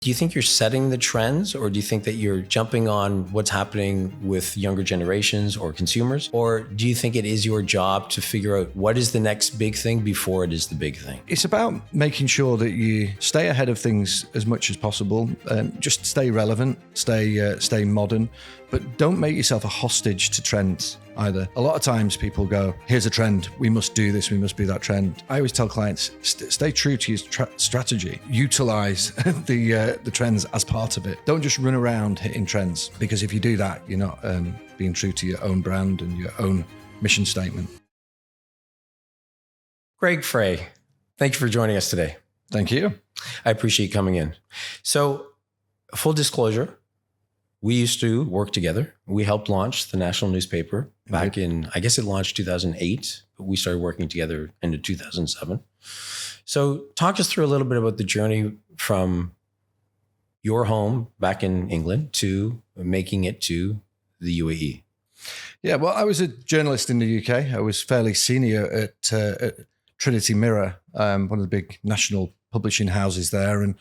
Do you think you're setting the trends, or do you think that you're jumping on what's happening with younger generations or consumers? Or do you think it is your job to figure out what is the next big thing before it is the big thing? It's about making sure that you stay ahead of things as much as possible. Just stay relevant, stay modern, but don't make yourself a hostage to trends either. A lot of times people go, here's a trend, we must do this, we must be that trend. I always tell clients, stay true to your strategy. Utilize the trends as part of it. Don't just run around hitting trends, because if you do that, you're not being true to your own brand and your own mission statement. Gregg Fray, thank you for joining us today. Thank you. I appreciate you coming in. So, full disclosure, we used to work together. We helped launch the national newspaper back in, I guess it launched 2008, but we started working together into 2007. So talk us through a little bit about the journey from your home back in England to making it to the UAE. Yeah, well, I was a journalist in the UK. I was fairly senior at Trinity Mirror, one of the big national publishing houses there. And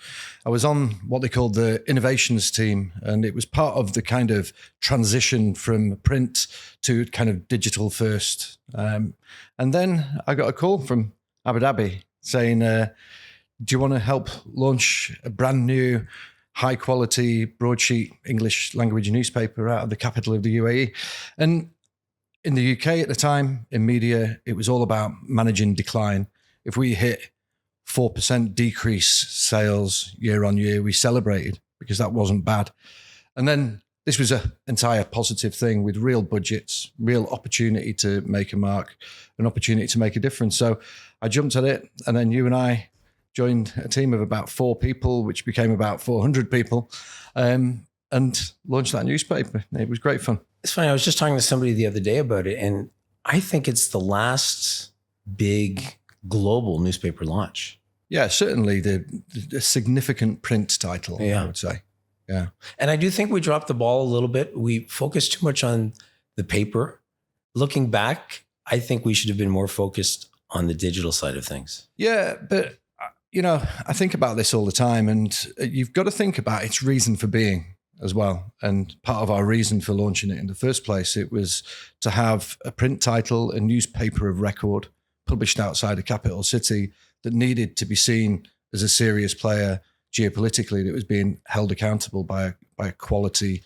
I was on what they called the innovations team. And it was part of the kind of transition from print to kind of digital first. And then I got a call from Abu Dhabi saying, do you want to help launch a brand new high quality broadsheet English language newspaper out of the capital of the UAE? And in the UK at the time, in media, it was all about managing decline. If we hit 4% decrease sales year on year, we celebrated, because that wasn't bad. And then this was an entire positive thing with real budgets, real opportunity to make a mark, an opportunity to make a difference. So I jumped at it, and then you and I joined a team of about 4 people, which became about 400 people, and launched that newspaper. It was great fun. It's funny, I was just talking to somebody the other day about it, and I think it's the last big global newspaper launch. Yeah, certainly the significant print title, I would say. Yeah. And I do think we dropped the ball a little bit. We focused too much on the paper. Looking back, I think we should have been more focused on the digital side of things. Yeah, but I think about this all the time, and you've got to think about its reason for being as well. And part of our reason for launching it in the first place, it was to have a print title, a newspaper of record published outside a capital city that needed to be seen as a serious player geopolitically, that was being held accountable by a quality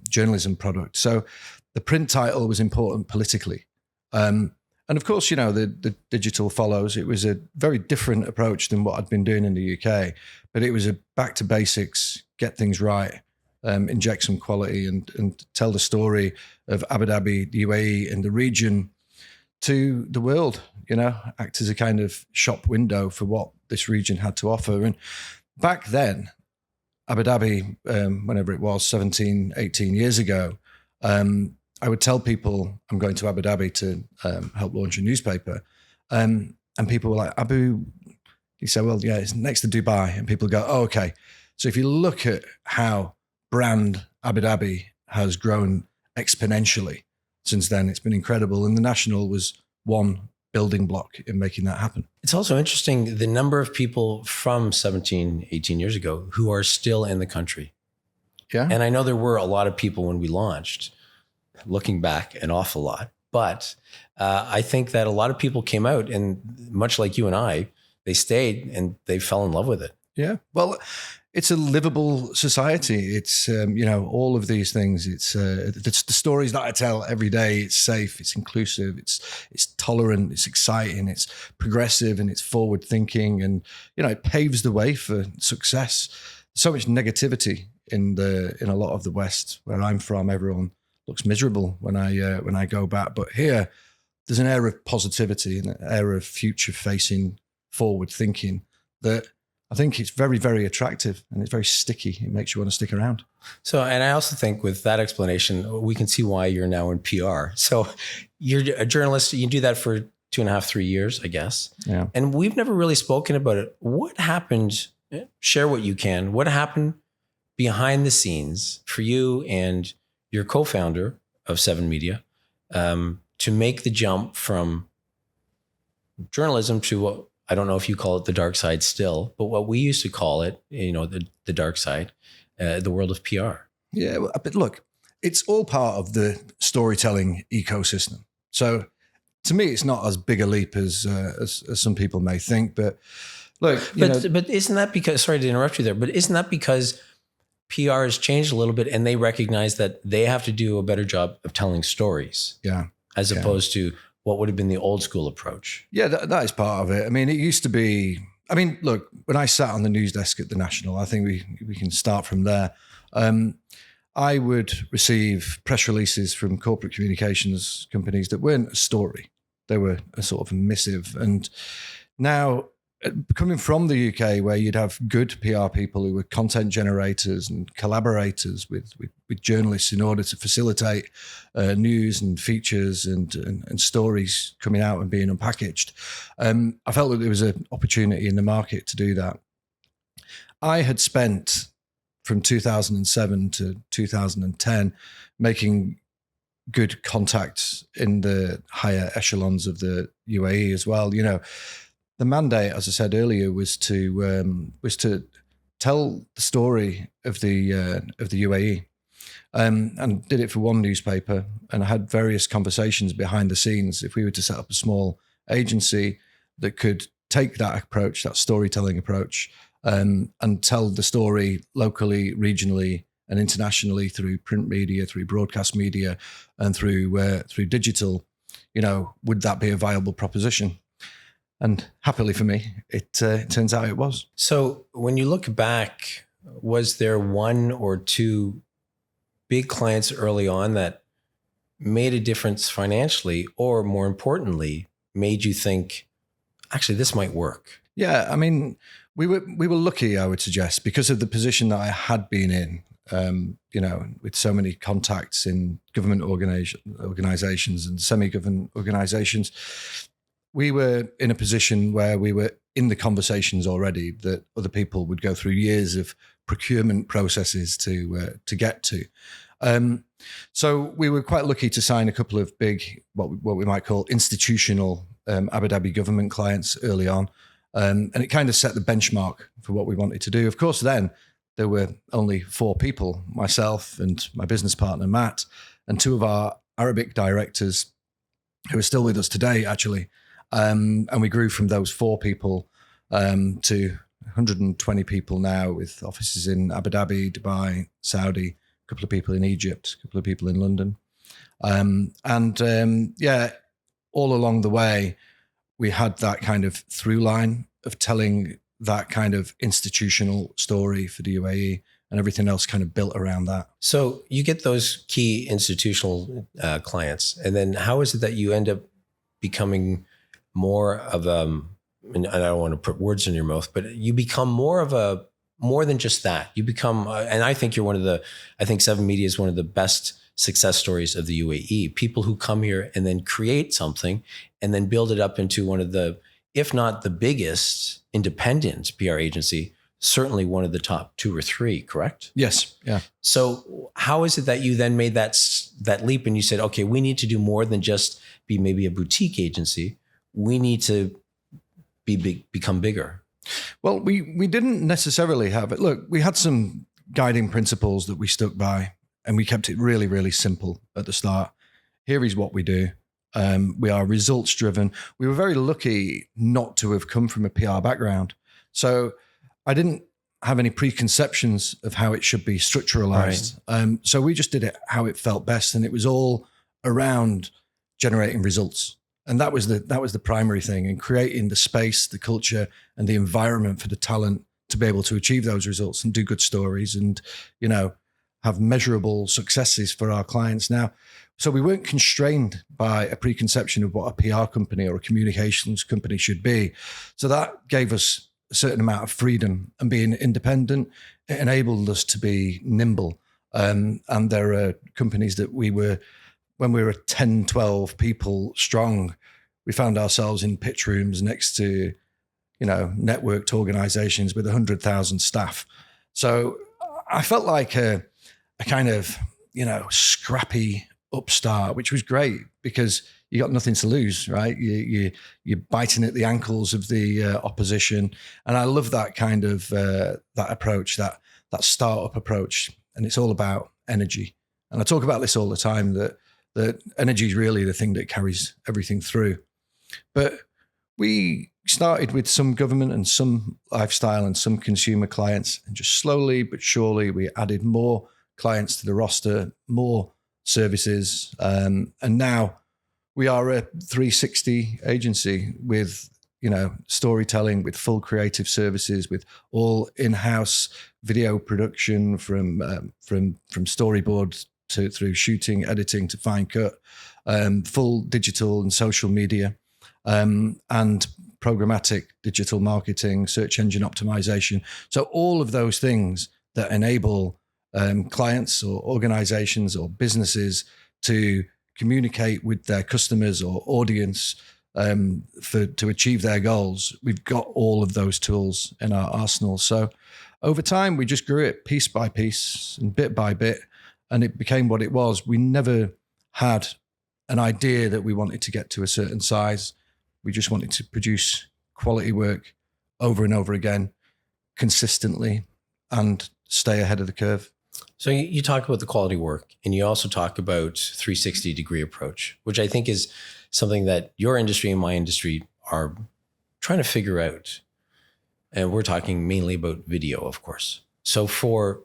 journalism product. So the print title was important politically. And of course, the digital follows. It was a very different approach than what I'd been doing in the UK, but it was a back to basics, get things right, inject some quality and tell the story of Abu Dhabi, the UAE and the region to the world, act as a kind of shop window for what this region had to offer. And back then, Abu Dhabi, whenever it was, 17, 18 years ago, I would tell people I'm going to Abu Dhabi to help launch a newspaper. And people were like, Abu, you say, well, yeah, it's next to Dubai. And people go, oh, okay. So if you look at how brand Abu Dhabi has grown exponentially since then, it's been incredible. And the National was one building block in making that happen. It's also interesting the number of people from 17, 18 years ago who are still in the country. Yeah. And I know there were a lot of people when we launched, looking back, an awful lot. But I think that a lot of people came out, and much like you and I, they stayed and they fell in love with it. Yeah. Well, it's a livable society. It's, all of these things. It's the stories that I tell every day. It's safe, it's inclusive, it's tolerant, it's exciting, it's progressive, and it's forward thinking. And, it paves the way for success. So much negativity in a lot of the West where I'm from. Everyone looks miserable when I go back. But here, there's an air of positivity and an air of future facing, forward thinking that I think it's very, very attractive, and it's very sticky. It makes you want to stick around. So, and I also think with that explanation, we can see why you're now in PR. So you're a journalist, you do that for 2.5, 3 years, I guess. Yeah. And we've never really spoken about it. What happened? Share what you can. What happened behind the scenes for you and your co-founder of 7 Media to make the jump from journalism to I don't know if you call it the dark side still, but what we used to call it, the dark side, the world of PR. Yeah, but look, it's all part of the storytelling ecosystem. So to me, it's not as big a leap as some people may think. But look, but isn't that because? Sorry to interrupt you there, but isn't that because PR has changed a little bit, and they recognize that they have to do a better job of telling stories, as opposed to what would have been the old school approach? Yeah, that is part of it. I mean, it used to be. I mean, look, when I sat on the news desk at the National, I think we can start from there. I would receive press releases from corporate communications companies that weren't a story. They were a sort of a missive. And now, coming from the UK, where you'd have good PR people who were content generators and collaborators with journalists in order to facilitate news and features and stories coming out and being unpackaged, I felt that there was an opportunity in the market to do that. I had spent from 2007 to 2010 making good contacts in the higher echelons of the UAE as well. The mandate, as I said earlier, was to tell the story of the UAE, and did it for one newspaper. And I had various conversations behind the scenes. If we were to set up a small agency that could take that approach, that storytelling approach, and tell the story locally, regionally, and internationally through print media, through broadcast media, and through digital, would that be a viable proposition? And happily for me, it turns out it was. So when you look back, was there one or two big clients early on that made a difference financially, or more importantly, made you think, actually, this might work? Yeah, I mean, we were lucky, I would suggest, because of the position that I had been in. With so many contacts in government organizations and semi-government organizations, we were in a position where we were in the conversations already that other people would go through years of procurement processes to get to. So we were quite lucky to sign a couple of big, what we might call institutional Abu Dhabi government clients early on. And it kind of set the benchmark for what we wanted to do. Of course, then there were only 4 people, myself and my business partner, Matt, and 2 of our Arabic directors who are still with us today, actually. And we grew from those 4 people to 120 people now, with offices in Abu Dhabi, Dubai, Saudi, a couple of people in Egypt, a couple of people in London. All along the way, we had that kind of through line of telling that kind of institutional story for the UAE, and everything else kind of built around that. So you get those key institutional clients, and then how is it that you end up becoming more of and I don't want to put words in your mouth, but you become more than just that. You become, and I think I think 7 Media is one of the best success stories of the UAE. People who come here and then create something and then build it up into one of the, if not the biggest independent PR agency, certainly one of the top 2 or 3, correct? Yes. Yeah. So how is it that you then made that leap and you said, okay, we need to do more than just be maybe a boutique agency. We need to become bigger. Well, we didn't necessarily have it. Look, we had some guiding principles that we stuck by, and we kept it really, really simple at the start. Here is what we do. We are results driven. We were very lucky not to have come from a PR background. So I didn't have any preconceptions of how it should be structuralized. Right. So we just did it how it felt best. And it was all around generating results. And that was the primary thing, and creating the space, the culture, and the environment for the talent to be able to achieve those results and do good stories and, have measurable successes for our clients now. So we weren't constrained by a preconception of what a PR company or a communications company should be. So that gave us a certain amount of freedom, and being independent, it enabled us to be nimble. And there are companies that when we were 10, 12 people strong, we found ourselves in pitch rooms next to, networked organizations with 100,000 staff. So I felt like a kind of, scrappy upstart, which was great because you got nothing to lose, right? You're biting at the ankles of the opposition, and I love that kind of that approach, that startup approach, and it's all about energy. And I talk about this all the time, that energy is really the thing that carries everything through. But we started with some government and some lifestyle and some consumer clients, and just slowly but surely we added more clients to the roster, more services, and now we are a 360 agency with, you know, storytelling, with full creative services, with all in-house video production from storyboard through shooting, editing to fine cut, full digital and social media, and programmatic digital marketing, search engine optimization. So all of those things that enable clients or organizations or businesses to communicate with their customers or audience to achieve their goals. We've got all of those tools in our arsenal. So over time, we just grew it piece by piece and bit by bit, and it became what it was. We never had an idea that we wanted to get to a certain size. We just wanted to produce quality work over and over again, consistently, and stay ahead of the curve. So you talk about the quality work, and you also talk about 360-degree approach, which I think is something that your industry and my industry are trying to figure out. And we're talking mainly about video, of course. So for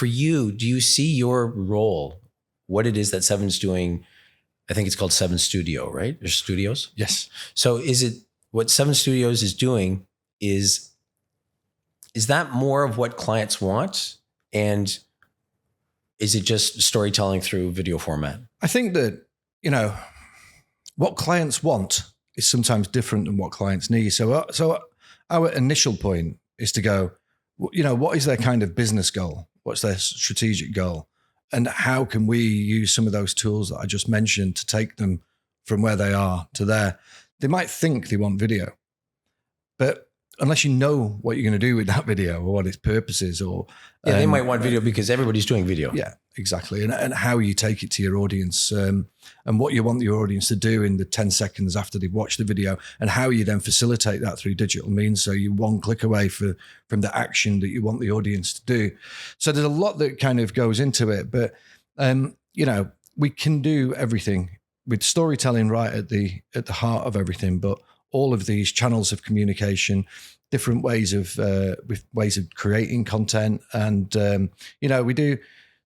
you, do you see your role, what it is that Seven's doing? I think it's called Seven Studio, right? There's studios. Yes. So is it what Seven Studios is doing is that more of what clients want? And is it just storytelling through video format? I think that, you know, what clients want is sometimes different than what clients need. So our initial point is to go, you know, what is their kind of business goal? What's their strategic goal? And how can we use some of those tools that I just mentioned to take them from where they are to there? They might think they want video, but unless you know what you're going to do with that video or what its purpose is, or they might want video because everybody's doing video. Yeah, exactly. And how you take it to your audience, and what you want your audience to do in the 10 seconds after they've watched the video, and how you then facilitate that through digital means. So you're one click away from the action that you want the audience to do. So there's a lot that kind of goes into it, but you know, we can do everything with storytelling right at the heart of everything, but all of these channels of communication, different ways of creating content, and you know, we do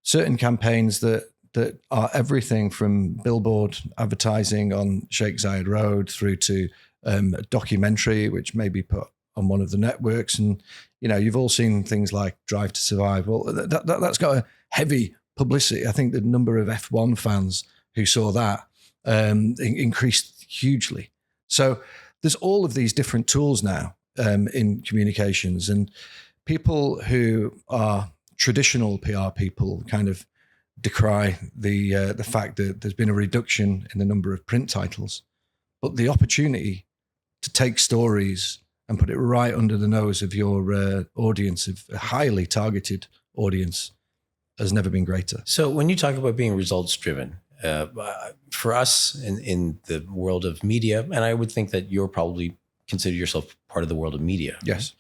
certain campaigns that are everything from billboard advertising on Sheikh Zayed Road through to a documentary which may be put on one of the networks. And you know, you've all seen things like Drive to Survive. Well, that's got a heavy publicity. I think the number of F1 fans who saw that increased hugely. So there's all of these different tools now in communications, and people who are traditional PR people kind of decry the fact that there's been a reduction in the number of print titles, but the opportunity to take stories and put it right under the nose of your audience, of a highly targeted audience, has never been greater. So when you talk about being results driven, for us in the world of media, and I would think that you're probably consider yourself part of the world of media. Yes.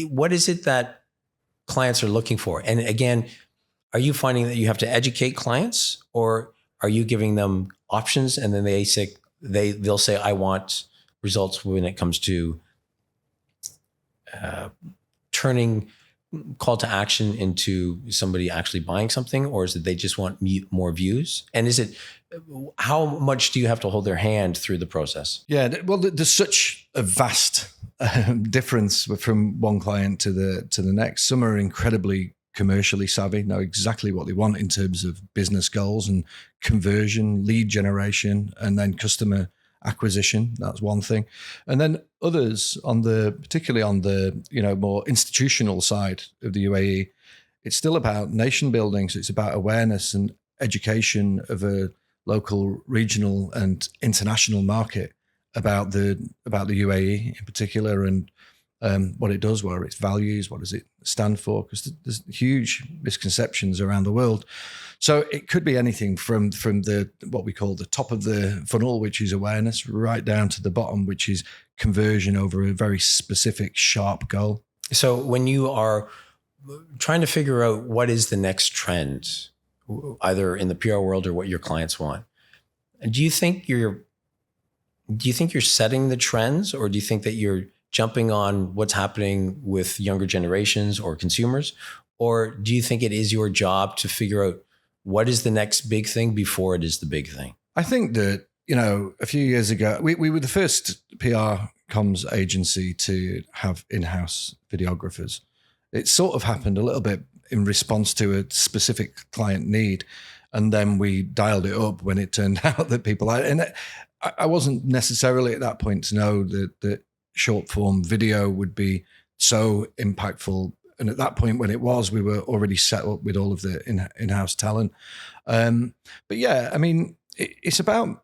What is it that clients are looking for? And again, are you finding that you have to educate clients, or are you giving them options and then they'll say, I want results when it comes to turning call to action into somebody actually buying something, or is it they just want more views? And is it, how much do you have to hold their hand through the process? Yeah, well, there's such a vast difference from one client to the next. Some are incredibly commercially savvy, know exactly what they want in terms of business goals and conversion, lead generation, and then customer acquisition. That's one thing. And then others particularly on the, you know, more institutional side of the UAE, it's still about nation building. So it's about awareness and education of a local, regional and international market about the UAE in particular, and what it does, what are its values, what does it stand for? Because there's huge misconceptions around the world. So it could be anything from the what we call the top of the funnel, which is awareness, right down to the bottom, which is conversion over a very specific, sharp goal. So when you are trying to figure out what is the next trend, either in the PR world or what your clients want, do you think you're setting the trends, or do you think that you're jumping on what's happening with younger generations or consumers? Or do you think it is your job to figure out what is the next big thing before it is the big thing? I think that, a few years ago, we were the first PR comms agency to have in-house videographers. It sort of happened a little bit in response to a specific client need. And then we dialed it up when it turned out that people, and I wasn't necessarily at that point to know that short form video would be so impactful. And at that point when it was, we were already set up with all of the in-house talent. But yeah, I mean, it's about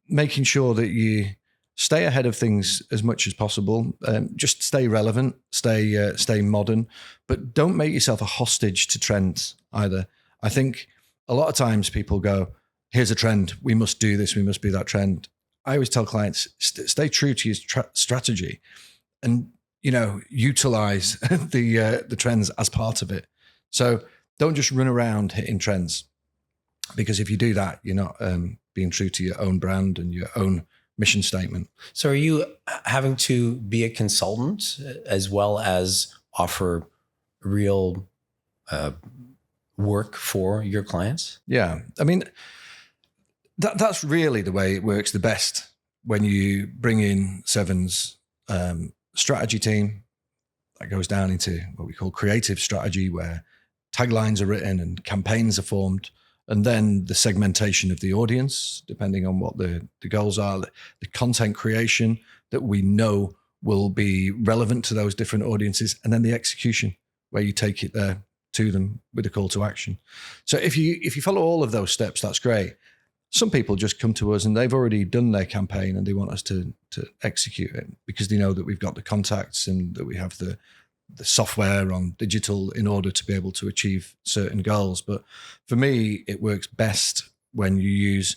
making sure that you stay ahead of things as much as possible. Just stay relevant, stay modern, but don't make yourself a hostage to trends either. I think a lot of times people go, here's a trend, we must do this, we must be that trend. I always tell clients, stay true to your strategy and, utilize the trends as part of it. So don't just run around hitting trends, because if you do that, you're not being true to your own brand and your own mission statement. So are you having to be a consultant as well as offer real work for your clients? Yeah. I mean, that's really the way it works the best, when you bring in Seven's strategy team. That goes down into what we call creative strategy, where taglines are written and campaigns are formed. And then the segmentation of the audience, depending on what the goals are, the content creation that we know will be relevant to those different audiences, and then the execution, where you take it there to them with a call to action. So if you follow all of those steps, that's great. Some people just come to us and they've already done their campaign and they want us to execute it, because they know that we've got the contacts and that we have the software on digital in order to be able to achieve certain goals. But for me, it works best when you use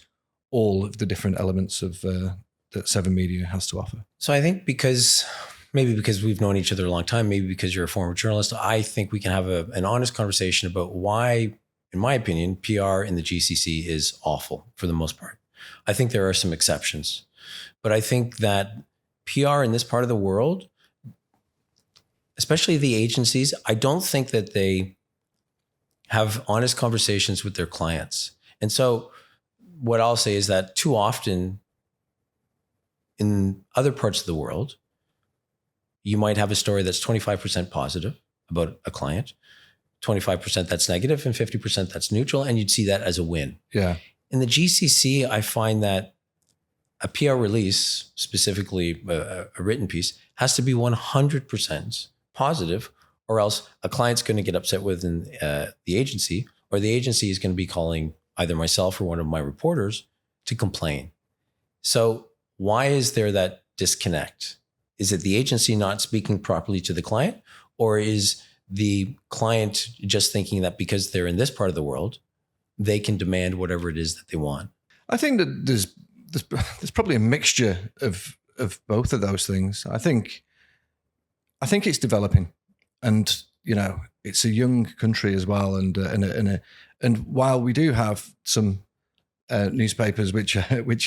all of the different elements of that Seven Media has to offer. So I think because we've known each other a long time, maybe because you're a former journalist, I think we can have an honest conversation about why, in my opinion, PR in the GCC is awful for the most part. I think there are some exceptions, but I think that PR in this part of the world, especially the agencies, I don't think that they have honest conversations with their clients. And so what I'll say is that too often in other parts of the world, you might have a story that's 25% positive about a client, 25% that's negative, and 50% that's neutral, and you'd see that as a win. Yeah. In the GCC, I find that a PR release, specifically a written piece, has to be 100% positive, or else a client's going to get upset with the agency, or the agency is going to be calling either myself or one of my reporters to complain. So why is there that disconnect? Is it the agency not speaking properly to the client, or is the client just thinking that because they're in this part of the world, they can demand whatever it is that they want? I think that there's probably a mixture of both of those things. I think it's developing, and it's a young country as well, and while we do have some newspapers which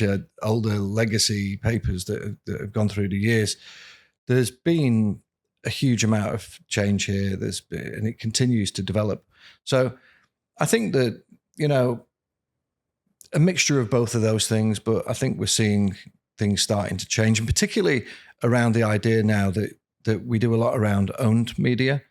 are older legacy papers that have gone through the years, there's been a huge amount of change here. And it continues to develop. So I think that a mixture of both of those things, but I think we're seeing things starting to change, and particularly around the idea now that we do a lot around owned media.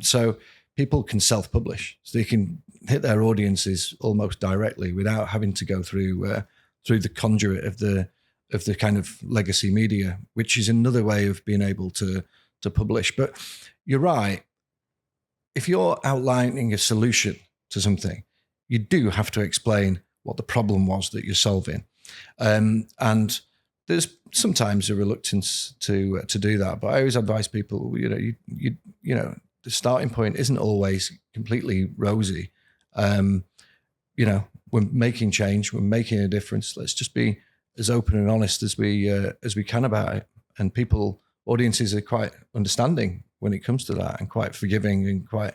So people can self-publish, so they can hit their audiences almost directly without having to go through the conduit of the kind of legacy media, which is another way of being able to publish. But you're right. If you're outlining a solution to something, you do have to explain what the problem was that you're solving. And there's sometimes a reluctance to do that, but I always advise people, you know, the starting point isn't always completely rosy. We're making change, we're making a difference. Let's just be as open and honest as we can about it. And audiences are quite understanding when it comes to that, and quite forgiving, and quite,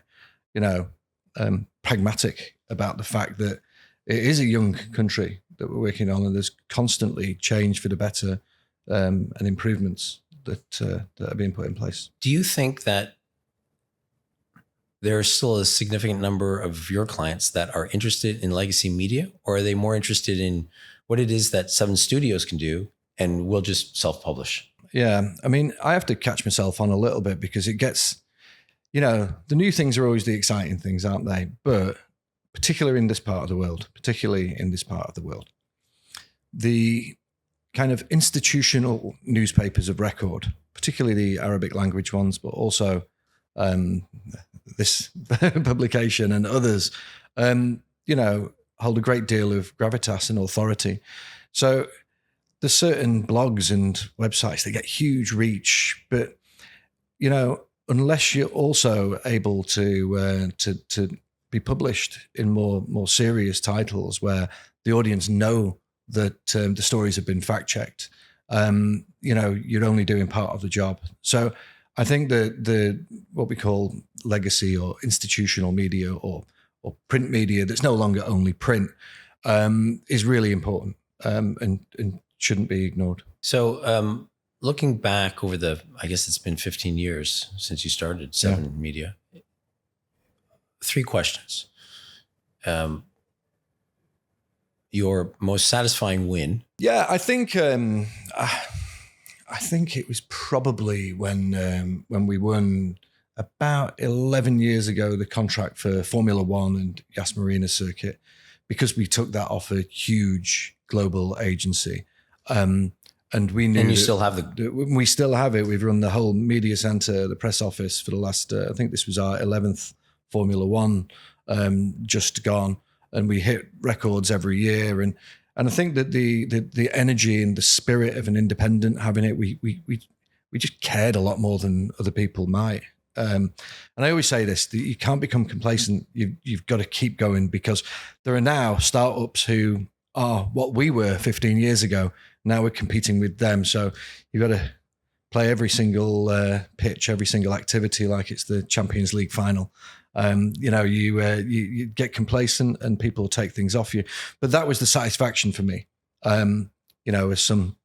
pragmatic about the fact that it is a young country that we're working on, and there's constantly change for the better, and improvements that are being put in place. Do you think that there is still a significant number of your clients that are interested in legacy media, or are they more interested in what it is that Seven Studios can do and we'll just self-publish? Yeah. I mean, I have to catch myself on a little bit, because it gets, the new things are always the exciting things, aren't they? But particularly in this part of the world, the kind of institutional newspapers of record, particularly the Arabic language ones, but also this publication and others, hold a great deal of gravitas and authority. So there's certain blogs and websites that get huge reach, but unless you're also able to be published in more serious titles where the audience know that the stories have been fact checked, you're only doing part of the job. So I think the what we call legacy or institutional media or print media that's no longer only print is really important, and shouldn't be ignored. So looking back over I guess it's been 15 years since you started Seven Media. 3 questions. Your most satisfying win? Yeah, I think it was probably when we won about 11 years ago the contract for Formula One and Yas Marina circuit, because we took that off a huge global agency. And we knew. And you still have we still have it. We've run the whole media center, the press office for the last, I think this was our 11th Formula One just gone. And we hit records every year. And I think that the energy and the spirit of an independent having it, we just cared a lot more than other people might. And I always say this, that you can't become complacent. You've got to keep going, because there are now startups who are what we were 15 years ago. Now we're competing with them. So you've got to play every single pitch, every single activity like it's the Champions League final. You get complacent and people take things off you. But that was the satisfaction for me. As some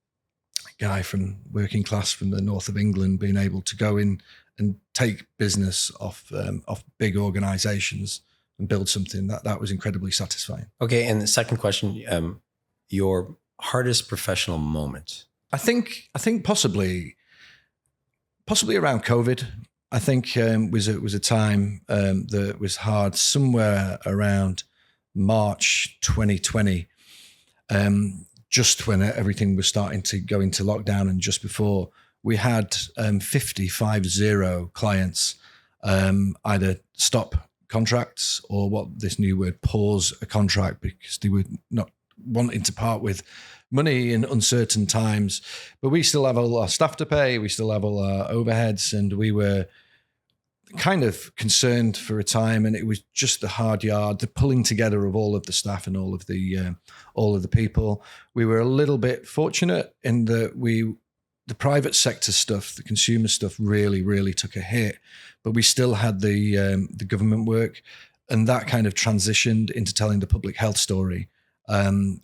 guy from working class from the north of England, being able to go in and take business off big organizations and build something that was incredibly satisfying. Okay. And the second question, your hardest professional moment? I think possibly around COVID. I think was a time that was hard, somewhere around March 2020, just when everything was starting to go into lockdown, and just before, we had 50 clients either stop contracts or what this new word, pause a contract, because they were not wanting to part with money in uncertain times. But we still have all our staff to pay, we still have all our overheads, and we were kind of concerned for a time. And it was just the hard yard, the pulling together of all of the staff and all of the people. We were a little bit fortunate in that the private sector stuff, the consumer stuff, really, really took a hit, but we still had the government work, and that kind of transitioned into telling the public health story.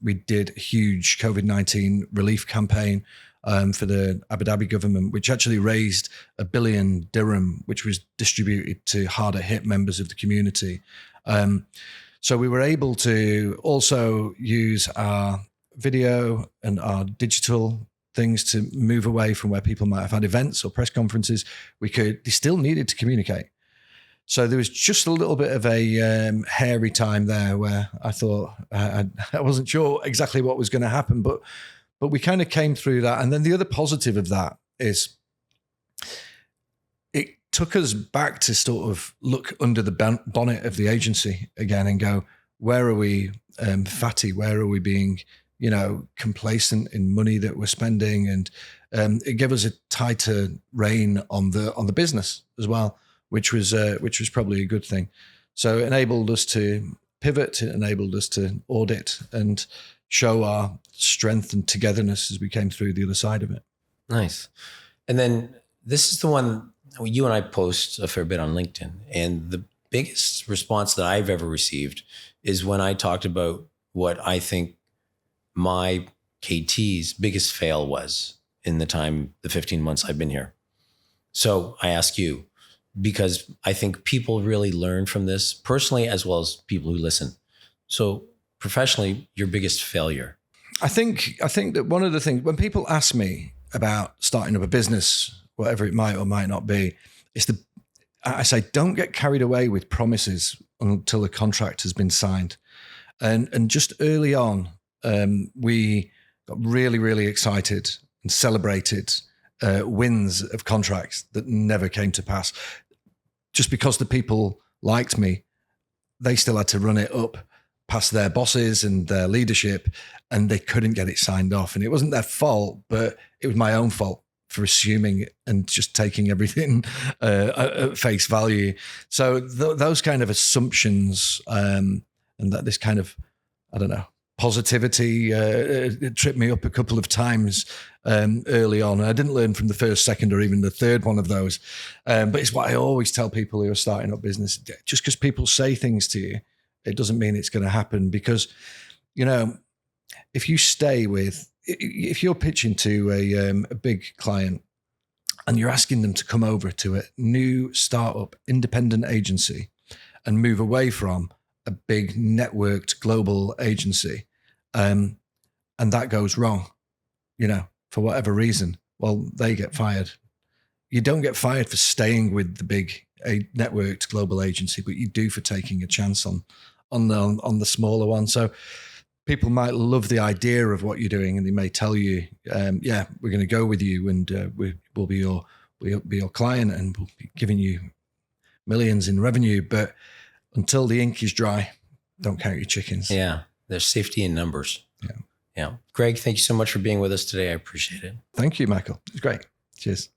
We did a huge COVID-19 relief campaign for the Abu Dhabi government, which actually raised $1 billion dirham, which was distributed to harder hit members of the community. So we were able to also use our video and our digital things to move away from where people might have had events or press conferences. They still needed to communicate. So there was just a little bit of a hairy time there where I thought I wasn't sure exactly what was going to happen, but we kind of came through that. And then the other positive of that is it took us back to sort of look under the bonnet of the agency again and go, where are we fatty? Where are we being, complacent in money that we're spending, and it gave us a tighter rein on the business as well, which was probably a good thing. So it enabled us to pivot, it enabled us to audit and show our strength and togetherness as we came through the other side of it. Nice. And then this is the one, you and I post a fair bit on LinkedIn, and the biggest response that I've ever received is when I talked about what I think my KT's biggest fail was in the 15 months I've been here. So I ask you, because I think people really learn from this personally, as well as people who listen. So professionally, your biggest failure. I think that one of the things, when people ask me about starting up a business, whatever it might or might not be, I say, don't get carried away with promises until a contract has been signed. And just early on, we got really, really excited and celebrated wins of contracts that never came to pass. Just because the people liked me, they still had to run it up past their bosses and their leadership, and they couldn't get it signed off. And it wasn't their fault, but it was my own fault for assuming and just taking everything at face value. So those kind of assumptions and that this kind of, I don't know, positivity it tripped me up a couple of times early on. I didn't learn from the first, second, or even the third one of those. But it's what I always tell people who are starting up business. Just because people say things to you, it doesn't mean it's going to happen. Because, if you're pitching to a big client and you're asking them to come over to a new startup independent agency and move away from a big networked global agency, and that goes wrong, for whatever reason, well, they get fired. You don't get fired for staying with the big networked global agency, but you do for taking a chance on the smaller one. So people might love the idea of what you're doing, and they may tell you, yeah, we're going to go with you, and we'll be your client, and we'll be giving you millions in revenue. But until the ink is dry, don't count your chickens. Yeah, there's safety in numbers. Yeah. Yeah. Gregg, thank you so much for being with us today. I appreciate it. Thank you, Michael. It was great. Cheers.